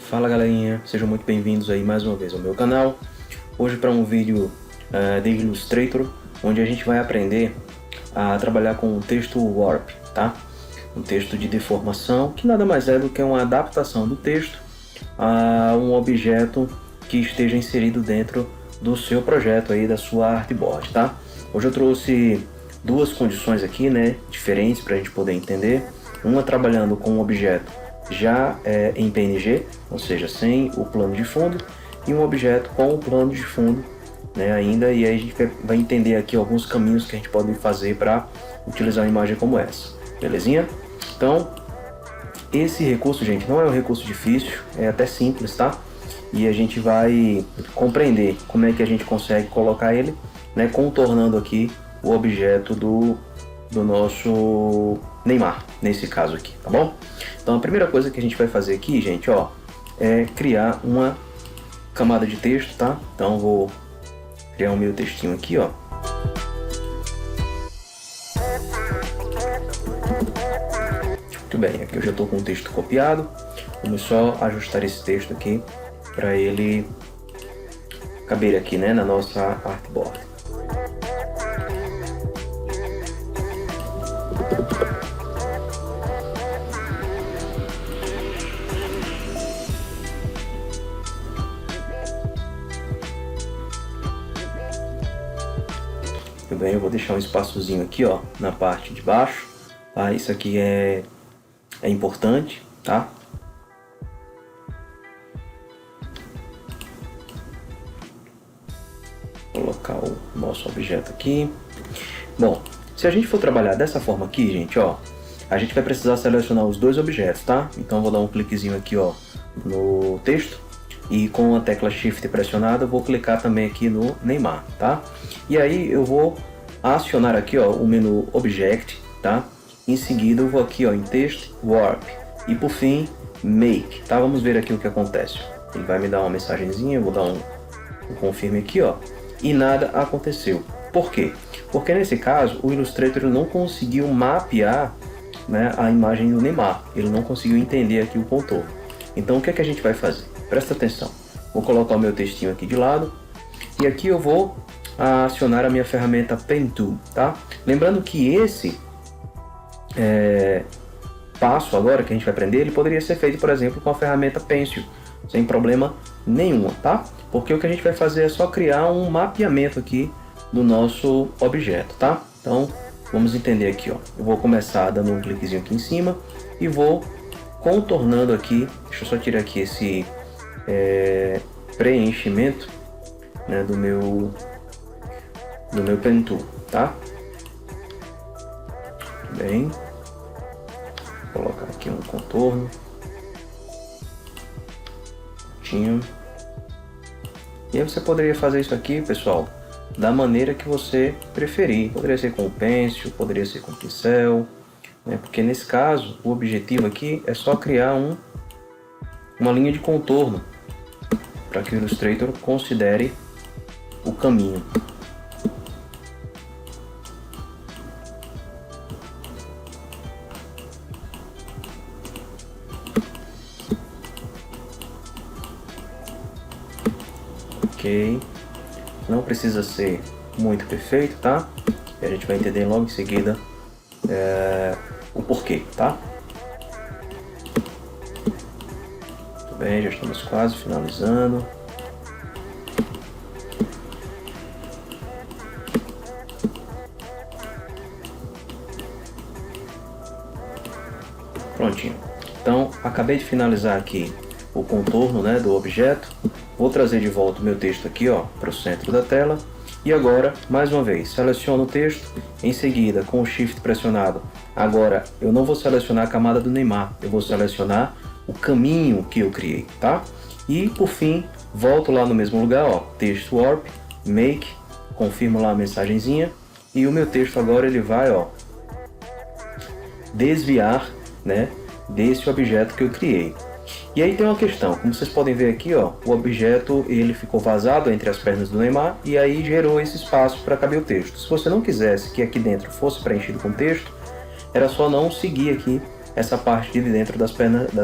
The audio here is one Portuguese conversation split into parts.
Fala galerinha, sejam muito bem-vindos aí mais uma vez ao meu canal. Hoje para um vídeo de Illustrator, onde a gente vai aprender a trabalhar com o texto Warp, tá? Um texto de deformação, que nada mais é do que uma adaptação do texto a um objeto que esteja inserido dentro do seu projeto aí, da sua artboard, tá? Hoje eu trouxe duas condições aqui, né, diferentes para a gente poder entender. Uma trabalhando com um objeto já em PNG, ou seja, sem o plano de fundo, e um objeto com o plano de fundo, né, ainda, e aí a gente vai entender aqui alguns caminhos que a gente pode fazer para utilizar uma imagem como essa, belezinha? Então, esse recurso, gente, não é um recurso difícil, é até simples, tá? E a gente vai compreender como é que a gente consegue colocar ele, né, contornando aqui o objeto do nosso Neymar, nesse caso aqui, tá bom? Então a primeira coisa que a gente vai fazer aqui, gente, ó, é criar uma camada de texto, tá? Então vou criar o meu textinho aqui, ó. Muito bem, aqui eu já estou com o texto copiado. Vamos só ajustar esse texto aqui para ele caber aqui, né, na nossa artboard. Muito bem, eu vou deixar um espaçozinho aqui, ó, na parte de baixo, tá? Isso aqui é importante, tá? Vou colocar o nosso objeto aqui. Bom, se a gente for trabalhar dessa forma aqui, gente, ó, a gente vai precisar selecionar os dois objetos, tá? Então vou dar um cliquezinho aqui, ó, no texto, e com a tecla Shift pressionada eu vou clicar também aqui no Neymar, tá? E aí eu vou acionar aqui, ó, o menu Object, tá? Em seguida eu vou aqui, ó, em Text, Warp, e por fim Make, tá? Vamos ver aqui o que acontece. Ele vai me dar uma mensagenzinha, eu vou dar um confirme aqui, ó, e nada aconteceu. Por quê? Porque nesse caso o Illustrator não conseguiu mapear, né, a imagem do Neymar, ele não conseguiu entender aqui o contorno. Então o que é que a gente vai fazer? Presta atenção, vou colocar o meu textinho aqui de lado, e aqui eu vou acionar a minha ferramenta Pen Tool, tá? Lembrando que esse passo agora que a gente vai aprender, ele poderia ser feito, por exemplo, com a ferramenta Pencil, sem problema nenhum, tá? Porque o que a gente vai fazer é só criar um mapeamento aqui do nosso objeto, tá? Então, vamos entender aqui, ó. Eu vou começar dando um cliquezinho aqui em cima e vou contornando aqui. Deixa eu só tirar aqui esse preenchimento, né, do meu Pen Tool, tá? Bem, vou colocar aqui um contorno. E aí você poderia fazer isso aqui, pessoal, da maneira que você preferir. Poderia ser com o Pencil, poderia ser com o pincel, né? Porque nesse caso o objetivo aqui é só criar uma linha de contorno para que o Illustrator considere o caminho. Ok, não precisa ser muito perfeito, tá? E a gente vai entender logo em seguida o porquê, tá? Muito bem, já estamos quase finalizando. Prontinho. Então, acabei de finalizar aqui o contorno, né, do objeto. Vou trazer de volta o meu texto aqui, ó, para o centro da tela. E agora, mais uma vez, seleciono o texto. Em seguida, com o Shift pressionado, agora eu não vou selecionar a camada do Neymar, eu vou selecionar o caminho que eu criei, tá? E por fim, volto lá no mesmo lugar, ó, Text Warp, Make, confirmo lá a mensagenzinha. E o meu texto agora ele vai, ó, desviar, né, desse objeto que eu criei. E aí tem uma questão, como vocês podem ver aqui, ó, o objeto ele ficou vazado entre as pernas do Neymar e aí gerou esse espaço para caber o texto. Se você não quisesse que aqui dentro fosse preenchido com texto, era só não seguir aqui essa parte de dentro das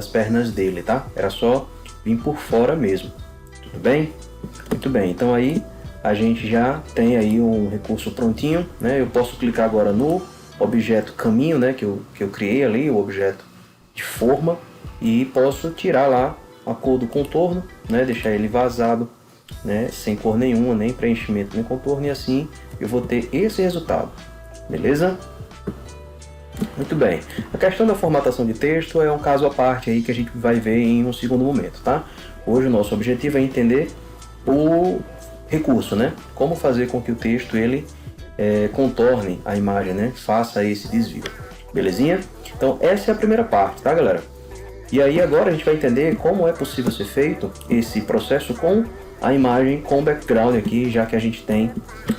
pernas dele, tá? Era só vir por fora mesmo. Tudo bem? Muito bem, então aí a gente já tem aí um recurso prontinho, né? Eu posso clicar agora no objeto caminho, né? Que eu criei ali, o objeto de forma, e posso tirar lá a cor do contorno, né? Deixar ele vazado, né? Sem cor nenhuma, nem preenchimento, nem contorno, e assim eu vou ter esse resultado, beleza? Muito bem, a questão da formatação de texto é um caso à parte aí que a gente vai ver em um segundo momento, tá? Hoje o nosso objetivo é entender o recurso, né? Como fazer com que o texto ele contorne a imagem, né? Faça esse desvio, belezinha? Então essa é a primeira parte, tá, galera? E aí agora a gente vai entender como é possível ser feito esse processo com a imagem com background aqui, já que a gente tem,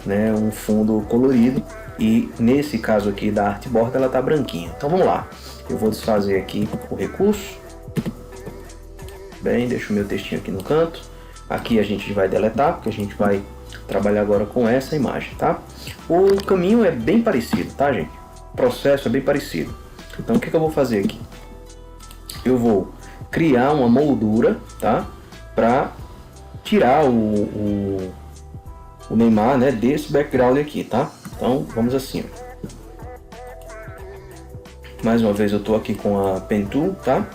né, um fundo colorido e nesse caso aqui da artboard ela tá branquinha. Então vamos lá, eu vou desfazer aqui o recurso. Bem, deixo o meu textinho aqui no canto. Aqui a gente vai deletar, porque a gente vai trabalhar agora com essa imagem, tá? O caminho é bem parecido, tá, gente? O processo é bem parecido. Então o que eu vou fazer aqui? Eu vou criar uma moldura, tá? Para tirar o Neymar, né, desse background aqui, tá? Então vamos assim, ó. Mais uma vez eu tô aqui com a Pen Tool, tá?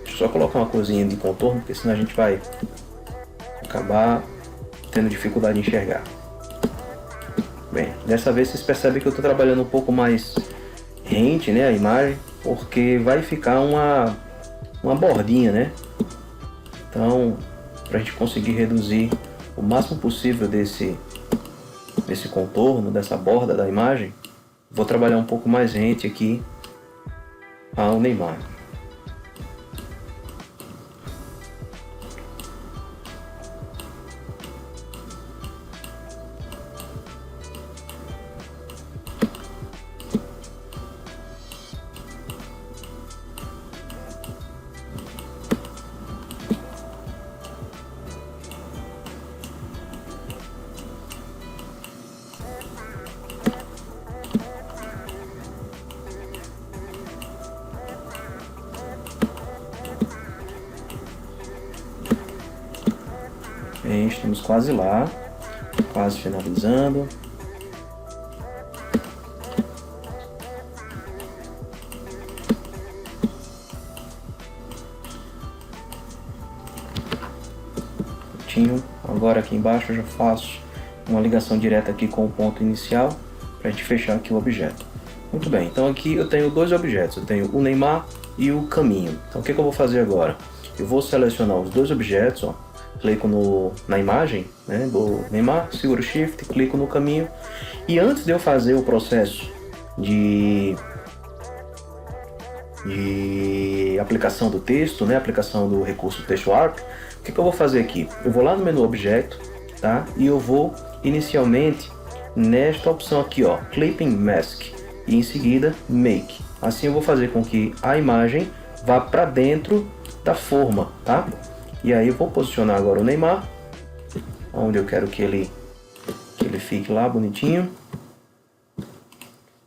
Deixa eu só colocar uma coisinha de contorno, porque senão a gente vai acabar tendo dificuldade de enxergar. Bem, dessa vez vocês percebem que eu tô trabalhando um pouco mais rente, né, a imagem, porque vai ficar uma bordinha, né? Então, para a gente conseguir reduzir o máximo possível desse contorno, dessa borda da imagem, vou trabalhar um pouco mais rente aqui ao Neymar. Bem, estamos quase lá, quase finalizando. Agora aqui embaixo eu já faço uma ligação direta aqui com o ponto inicial para a gente fechar aqui o objeto. Muito bem, então aqui eu tenho dois objetos, eu tenho o Neymar e o caminho. Então o que eu vou fazer agora? Eu vou selecionar os dois objetos, ó, clico na imagem, né, do Neymar, seguro Shift, clico no caminho, e antes de eu fazer o processo de aplicação do texto, né, aplicação do recurso Text Warp, o que eu vou fazer aqui? Eu vou lá no menu Objeto, tá? E eu vou inicialmente nesta opção aqui, ó, Clipping Mask, e em seguida Make. Assim eu vou fazer com que a imagem vá para dentro da forma, tá? E aí eu vou posicionar agora o Neymar, onde eu quero que ele fique lá bonitinho.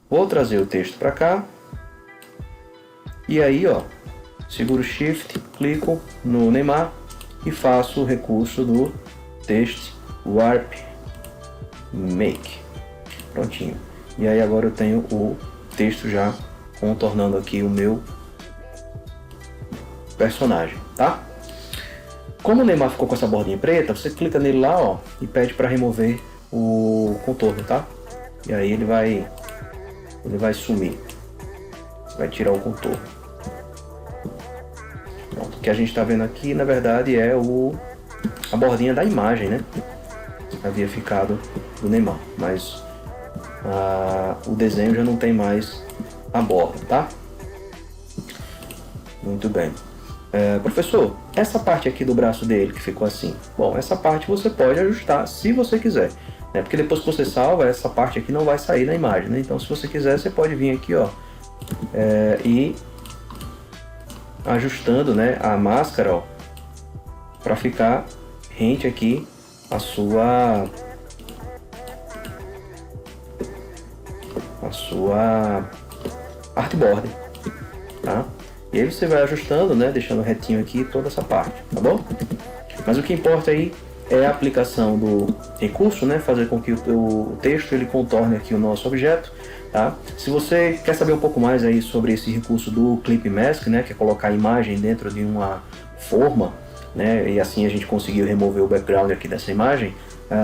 Vou trazer o texto para cá. E aí, ó, seguro Shift, clico no Neymar e faço o recurso do Text Warp Make. Prontinho. E aí agora eu tenho o texto já contornando aqui o meu personagem, tá? Como o Neymar ficou com essa bordinha preta, você clica nele lá, ó, e pede para remover o contorno, tá? E aí ele vai sumir. Você vai tirar o contorno. Pronto, o que a gente está vendo aqui, na verdade, é a bordinha da imagem, né? Havia ficado do Neymar, mas o desenho já não tem mais a borda, tá? Muito bem. Professor, essa parte aqui do braço dele que ficou assim, bom, essa parte você pode ajustar se você quiser, né? Porque depois que você salva, essa parte aqui não vai sair na imagem, né? Então se você quiser, você pode vir aqui, ó, e ajustando, né, a máscara, ó, para ficar rente aqui a sua artboard, tá? E aí você vai ajustando, né, deixando retinho aqui toda essa parte, tá bom? Mas o que importa aí é a aplicação do recurso, né, fazer com que o texto ele contorne aqui o nosso objeto, tá? Se você quer saber um pouco mais aí sobre esse recurso do Clip Mask, né, que é colocar a imagem dentro de uma forma, né, e assim a gente conseguiu remover o background aqui dessa imagem,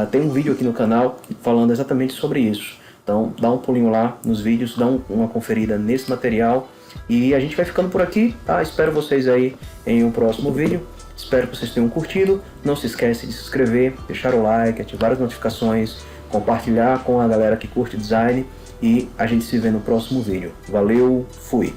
tem um vídeo aqui no canal falando exatamente sobre isso. Então dá um pulinho lá nos vídeos, dá uma conferida nesse material e a gente vai ficando por aqui, tá? Espero vocês aí em um próximo vídeo. Espero que vocês tenham curtido. Não se esquece de se inscrever, deixar o like, ativar as notificações, compartilhar com a galera que curte design e a gente se vê no próximo vídeo. Valeu, fui!